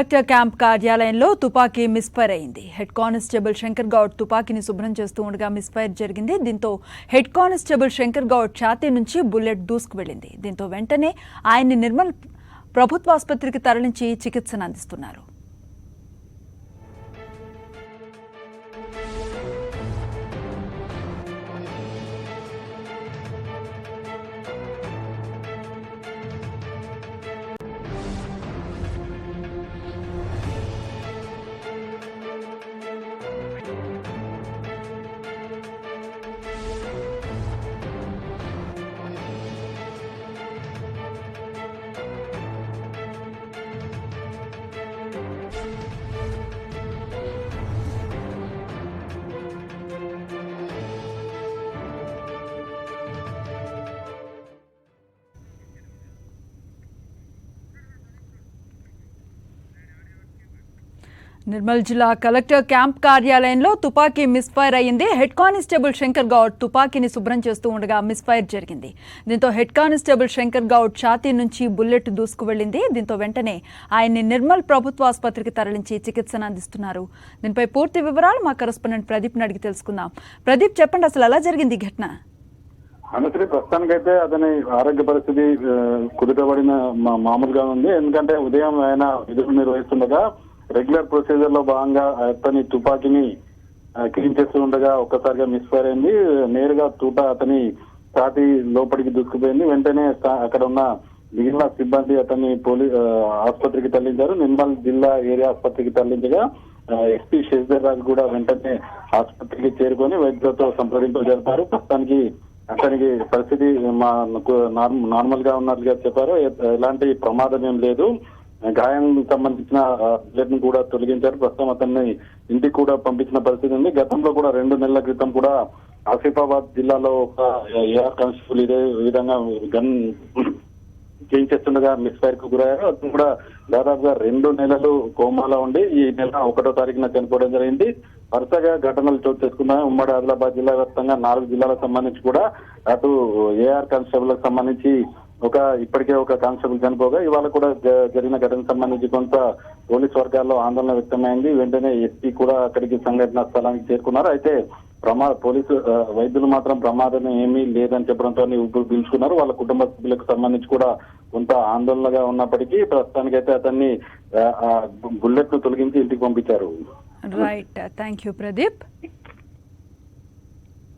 Collector camp కార్యాలయంలో తుపాకీ misfire అయింది. హెడ్ కానిస్టేబుల్ శంకర్ గౌడ్ తుపాకీని శుభ్రం చేస్తూ ఉండగా మిస్ఫైర్ జరిగింది. దీంతో హెడ్ కానిస్టేబుల్ శంకర్ గౌడ్ ఛాతీ నుంచి బుల్లెట్ దూసుకు వెళ్లింది. దీంతో వెంటనే ఆయన్ని నిర్మల్ ప్రభుత్వ ఆసుపత్రికి తరలించి చికిత్సను అందిస్తున్నారు. నిర్మల్ జిల్లా కలెక్టర్ క్యాంప్ కార్యాలయంలో తుపాకీ మిస్ఫైర్ అయింది. హెడ్ కానిస్టేబుల్ శంకర్ గౌడ్ తుపాకీని శుభ్రం చేస్తూ ఉండగా మిస్ఫైర్ జరిగింది. దీంతో హెడ్ కానిస్టేబుల్ శంకర్ గౌడ్ ఛాతీ నుంచి బుల్లెట్ దూసుకు వెళ్లింది. దీంతో వెంటనే ఆయన్ని నిర్మల్ ప్రభుత్వ ఆసుపత్రికి తరలించి చికిత్సను అందిస్తున్నారు. దీనిపై పూర్తి వివరాలు మా కరెస్పాండెంట్ ప్రదీప్ అడిగి తెలుసుకుందాం. ప్రదీప్, చెప్పండి, అసలు ఎలా జరిగింది ఈ ఘటన? అనుశ్రీ, ప్రస్తుతానికైతే అతని ఆరోగ్య పరిస్థితి కుదుటబడిన మామూలుగా ఉంది. ఎందుకంటే ఉదయం ఆయన విధులు నిర్వహిస్తుండగా రెగ్యులర్ ప్రొసీజర్ లో భాగంగా అతని తుపాకీని క్లీన్ చేస్తూ ఉండగా ఒక్కసారిగా మిస్ఫైర్ అయింది. నేరుగా తూట అతని ఛాతీ లోపలికి దూసుకుపోయింది. వెంటనే అక్కడ ఉన్న మిగిలిన సిబ్బంది అతన్ని ఆసుపత్రికి తరలించారు. నిర్మల్ జిల్లా ఏరియా ఆసుపత్రికి తరలించగా ఎస్పీ శశిధర్ రాజు కూడా వెంటనే ఆసుపత్రికి చేరుకొని వైద్యులతో సంప్రదింపులు జరిపారు. ప్రస్తుతానికి అతనికి పరిస్థితి నార్మల్ గా ఉన్నట్లుగా చెప్పారు. ఎలాంటి ప్రమాదం ఏం లేదు. గాయం సంబంధించిన బ్లడ్ ను కూడా తొలగించారు. ప్రస్తుతం అతన్ని ఇంటికి కూడా పంపించిన పరిస్థితి ఉంది. గతంలో కూడా 2 నెలల క్రితం కూడా ఆసిఫాబాద్ జిల్లాలో ఒక ఏఆర్ కానిస్టేబుల్ ఇదే విధంగా గన్ చేంజ్ చేస్తుండగా మిస్ఫైర్ కు గురయ్యారు. అతను కూడా దాదాపుగా 2 నెలలు కోమాలో ఉండి ఈ నెల 1వ తారీఖున చనిపోవడం జరిగింది. వరుసగా ఘటనలు చోటు చేసుకున్నాయి. ఉమ్మడి ఆదిలాబాద్ జిల్లా వ్యాప్తంగా 4 జిల్లాలకు సంబంధించి కూడా అటు ఏఆర్ కానిస్టేబుల్ కు సంబంధించి ఇప్పటికే ఒక కానిస్టేబుల్ చనిపోగా ఇవాళ కూడా జరిగిన ఘటనకు సంబంధించి కొంత పోలీస్ వర్గాల్లో ఆందోళన వ్యక్తమైంది. వెంటనే ఎస్పీ కూడా అక్కడికి సంఘటన స్థలానికి చేరుకున్నారు. అయితే పోలీసు వైద్యులు మాత్రం ప్రమాదం ఏమీ లేదని చెప్పడంతో ఊపిరి పీల్చుకున్నారు. వాళ్ళ కుటుంబ సభ్యులకు సంబంధించి కూడా కొంత ఆందోళనగా ఉన్నప్పటికీ ప్రస్తుతానికైతే అతన్ని బుల్లెట్ ను తొలగించి ఇంటికి పంపించారు. Right, thank you Pradeep.